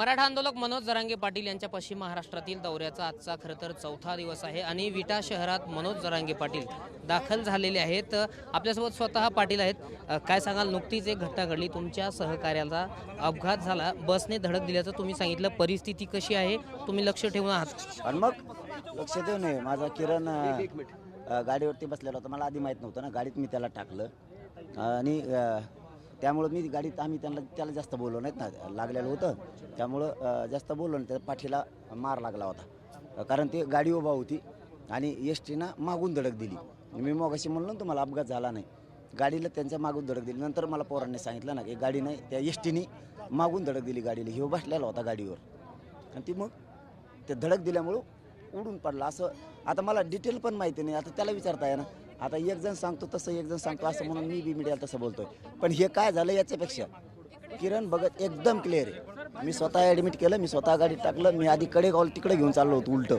मराठा आंदोलक मनोज जरांगे पाटील यांच्या पश्चिम महाराष्ट्रातील दौऱ्याचा आजचा खरं तर चौथा दिवस आहे आणि विटा शहरात मनोज जरांगे पाटील दाखल झालेले आहेत। आपल्यासोबत स्वतः पाटील आहेत। काय सांगाल, नुकतीच एक घटना घडली, तुमच्या सहकार्याला अपघात झाला, बसने धडक दिल्याचं तुम्ही सांगितलं, परिस्थिती कशी आहे, तुम्ही लक्ष ठेवून आहात? आणि मग लक्ष देऊ नये, माझा किरण गाडीवरती बसलेला होता, मला आधी माहीत नव्हतं ना, गाडीत मी त्याला टाकलं आणि त्यामुळं मी गाडीत आम्ही त्याला जास्त बोललो नाहीत ना, लागलेलं होतं त्यामुळं जास्त बोललो नाही, त्याच्या पाठीला मार लागला होता कारण ते गाडी उभा होती आणि एस टीनं मागून धडक दिली। मी मगाशी म्हणलो ना तुम्हाला अपघात झाला नाही, गाडीला त्यांच्या मागून धडक दिली। नंतर मला पोरांनी सांगितलं ना की गाडी नाही, त्या एस टीने मागून धडक दिली गाडीला, ह्यो बसलेला होता गाडीवर आणि ती मग ते धडक दिल्यामुळं उडून पडला। असं आता मला डिटेल पण माहिती नाही, आता त्याला विचारता आहे ना, आता एक जण सांगतो तसं एक जण सांगतो असं म्हणून मी बी मीडियाला तसं बोलतोय, पण हे काय झालं याच्यापेक्षा किरण बघत एकदम क्लिअर आहे। मी स्वतः ॲडमिट केलं, मी स्वतः गाडीत टाकलं, मी आधी कडेगाव तिकडे घेऊन चाललो होतो उलटं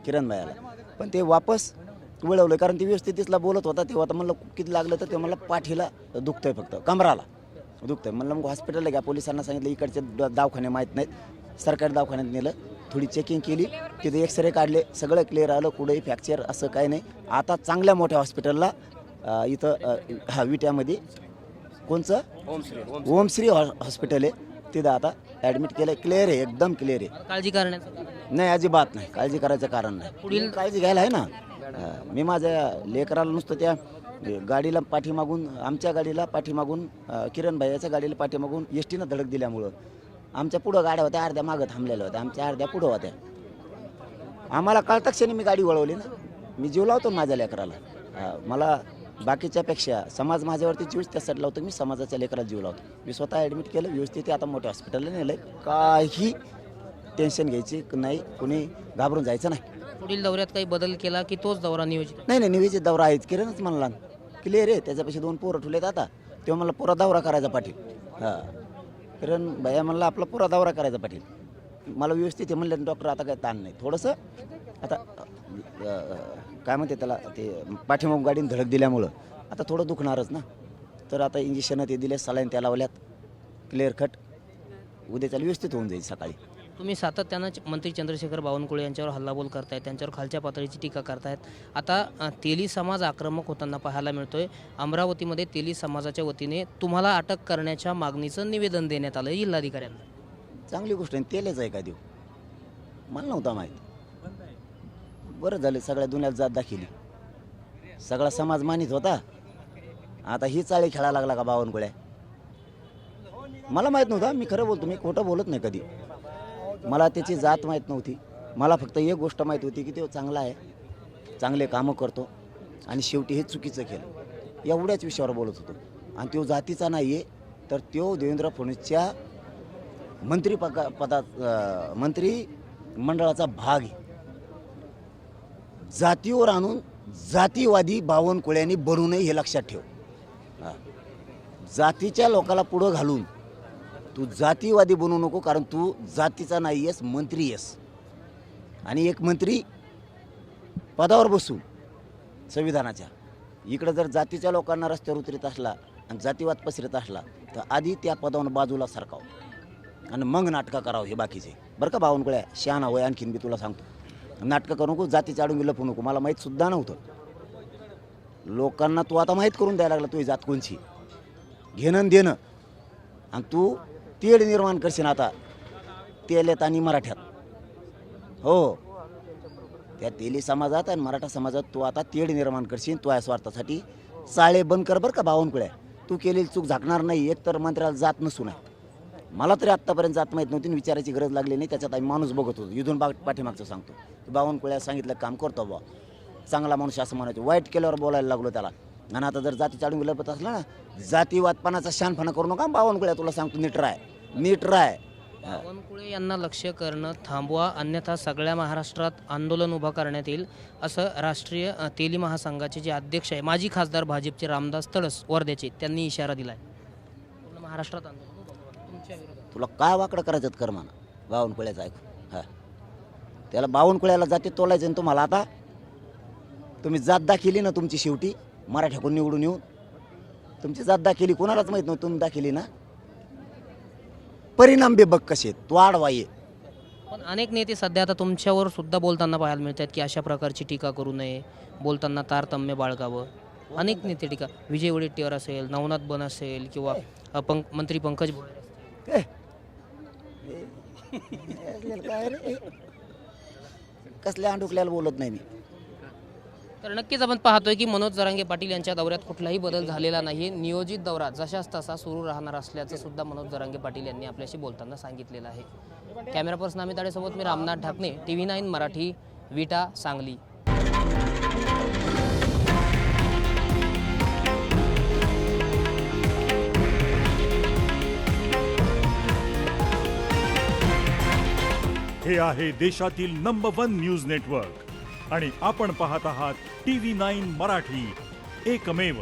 किरण भाईला, पण ते वापस वळवलं कारण ती व्यवस्थितला बोलत होता तेव्हा तर म्हणलं किती लागलं, तर ते मला पाठीला दुखतंय, फक्त कमराला दुखतंय। म्हणलं मग हॉस्पिटलला घ्या, पोलिसांना सांगितलं इकडचे दवाखाने माहीत नाहीत, सरकारी दवाखान्यात नेलं, थोडी चेकिंग केली, तिथे एक्सरे काढले, सगळं क्लिअर आलं, कुठेही फ्रॅक्चर असं काही नाही। आता चांगल्या मोठ्या हॉस्पिटलला इथं विट्यामध्ये कोणचं ओमश्री हॉस्पिटल आहे, तिथं आता ॲडमिट केलं, क्लिअर आहे, एकदम क्लिअर आहे, काळजी करण्याचं नाही अजिबात नाही, काळजी करायचं कारण नाही, पुढील काळजी घ्यायला आहे ना। मी माझ्या लेकराला नुसतं त्या गाडीला पाठीमागून, आमच्या गाडीला पाठीमागून, किरण भाईच्या गाडीला पाठीमागून एस टीनं धडक दिल्यामुळं आमच्या पुढं गाड्या होत्या, अर्ध्या मागं थांबलेल्या होत्या, आमच्या अर्ध्या पुढं होत्या, आम्हाला कळता क्षणी मी गाडी वळवली ना, मी जीव लावतो माझ्या लेकराला। मला बाकीच्यापेक्षा समाज माझ्यावरती 24 तास लावतो, मी समाजाच्या लेकराला जीव लावतो। मी स्वतः ॲडमिट केलं, व्यवस्थित आता मोठ्या हॉस्पिटलला नेलं, काही टेन्शन घ्यायची नाही, कुणी घाबरून जायचं नाही। पुढील दौऱ्यात काही बदल केला की तोच दौरा नियोजित? नाही नाही, नियोजित दौरा आहेच, किरणच म्हणला क्लिअर आहे, त्याच्यापेक्षा 2 पोरं ठेवलेत आता, तेव्हा मला पुरा दौरा करायचा पाटील। हां, किरण भैया म्हणला आपला पुरा दौरा करायचा पाटील, मला व्यवस्थित आहे म्हणलं डॉक्टर, आता काय ताण नाही, थोडंसं आता काय म्हणते त्याला, ते पाठीमागून गाडीने धडक दिल्यामुळं आता थोडं दुखणारच ना, तर आता इंजेक्शनं ते दिले, सलाईन त्या लावल्यात, क्लिअर कट, उद्या त्याला व्यवस्थित होऊन जाईल सकाळी। तुम्ही सातत्यानं मंत्री चंद्रशेखर बावनकुळे यांच्यावर हल्लाबोल करतायत, त्यांच्यावर खालच्या पातळीची टीका करतायत। आता तेली समाज आक्रमक होताना पाहायला मिळतोय। अमरावतीमध्ये तेली समाजाच्या वतीने तुम्हाला अटक करण्याच्या मागणीचं निवेदन देण्यात आलं जिल्हाधिकाऱ्यांना। चांगली गोष्ट आहे, तेलेच आहे का देऊ, मला नव्हता माहीत, बरं झालं, सगळ्या दुनियात जात दाखिली, सगळा समाज मानित होता, आता ही चाळी खेळायला लागला का बावनकुळ्या, मला माहीत नव्हतं, मी खरं बोलतो, मी खोटं बोलत नाही कधी, मला त्याची जात माहीत नव्हती, मला फक्त एक गोष्ट माहीत होती की तो चांगला आहे, चांगले कामं करतो आणि शेवटी हे चुकीचं केलं, एवढ्याच विषयावर बोलत होतो। आणि तो जातीचा नाही आहे, तर तो देवेंद्र फडणवीसच्या मंत्रिमंडळाचा भाग आहे, जातीवर आणून जातीवादी बावनकुळ्यांनी बनू नये हे लक्षात ठेव। जातीच्या लोकाला पुढं घालून तू जातीवादी बनू नको, कारण तू जातीचा नाही आहेस, मंत्री आहेस, आणि एक मंत्री पदावर बसून संविधानाच्या इकडं जर जातीच्या लोकांना रस्त्यावर उतरत असला आणि जातीवाद पसरत असला तर आधी त्या पदावर बाजूला सरकावं आणि मग नाटकं करावं हे बाकीचे, बरं का बावनकुळ्या, शहाणा होय, आणखीन मी तुला सांगतो, नाटकं करू नको, जातीच्या आडून लपू नको, मला माहीतसुद्धा नव्हतं, लोकांना तू आता माहीत करून द्यायला लागला तुझी जात कोणची, घेणं देणं, आणि तू तेढ निर्माण करशील आता तेल्यात आणि मराठ्यात, हो त्या तेली समाजात आणि मराठा समाजात तू आता तेढ निर्माण करशील, तू या स्वार्थासाठी चाळे बंद कर, बरं का बावनकुळ्या, तू केलेली चूक झाकणार नाही, एक तर मंत्र्याला जात नसू नये, मला तरी आत्तापर्यंत जात माहीत नव्हती, विचारायची गरज लागली नाही, त्याच्यात आम्ही माणूस बघत होतो, इथून पाठीमागचं सांगतो, बावनकुळ्या सांगितलं काम करतो बा, चांगला माणूस असं म्हणायचं, वाईट केल्यावर बोलायला लागलो त्याला, आणि आता जर जाती चाडून लपत असला ना, जातीवादपणाचा शानपणा करू नका बावनकुळ्या, तुला सांगतो नीट राय। बावनकुळे यांना लक्ष्य करणं थांबवा, अन्यथा सगळ्या महाराष्ट्रात आंदोलन उभा करण्यात येईल, असं राष्ट्रीय तेली महासंघाचे जे अध्यक्ष आहे, माजी खासदार भाजपचे रामदास तडस वर्ध्याचे, त्यांनी इशारा दिला आहे। पूर्ण महाराष्ट्रात आंदोलन तुमच्या विरोधात, तुला काय वाकडं करायचं कर म्हणा, बावनकुळ्याचं ऐकू, हां त्याला बावनकुळ्याला जाती तोलायचं आणि तुम्हाला आता तुम्ही जात दाखिली ना तुमची, शेवटी मराठ्याकडून निवडून येऊन तुमची जात दाखिली, कोणालाच माहीत नव्हतं, तुम्ही दाखिली ना, परिणाम बी बघ कसे आहेत. तू आडवा ये. पण अनेक नेते सध्या आता तुमच्यावर सुद्धा बोलताना पाहायला मिळतात की अशा प्रकारची टीका करू नये, बोलताना तारतम्य बाळगावं. अनेक नेते टीका, विजय वडेट्टीवार असेल, नवनाथ बन असेल किंवा मंत्री पंकज भोयर असतील. काय रे कसल्या अंडुकल्याला बोलत नाही मी. तर नक्कीच आपण पाहतोय की मनोज जरांगे पाटील यांच्या दौऱ्यात कुठलाही बदल झालेला नाही. नियोजित दौरा जशाच तसा सुरू राहणार असल्याचं सुद्धा मनोज जरांगे पाटील यांनी आपल्याशी बोलताना सांगितलेलं आहे. कॅमेरा पर्सन अमित आडेसोबत मी रामनाथ ढाकणे, TV9 मराठी, विटा, सांगली. हे आहे देशातील नंबर 1 न्यूज नेटवर्क आणि आपण पाहत आहात TV9 मराठी, एकमेव.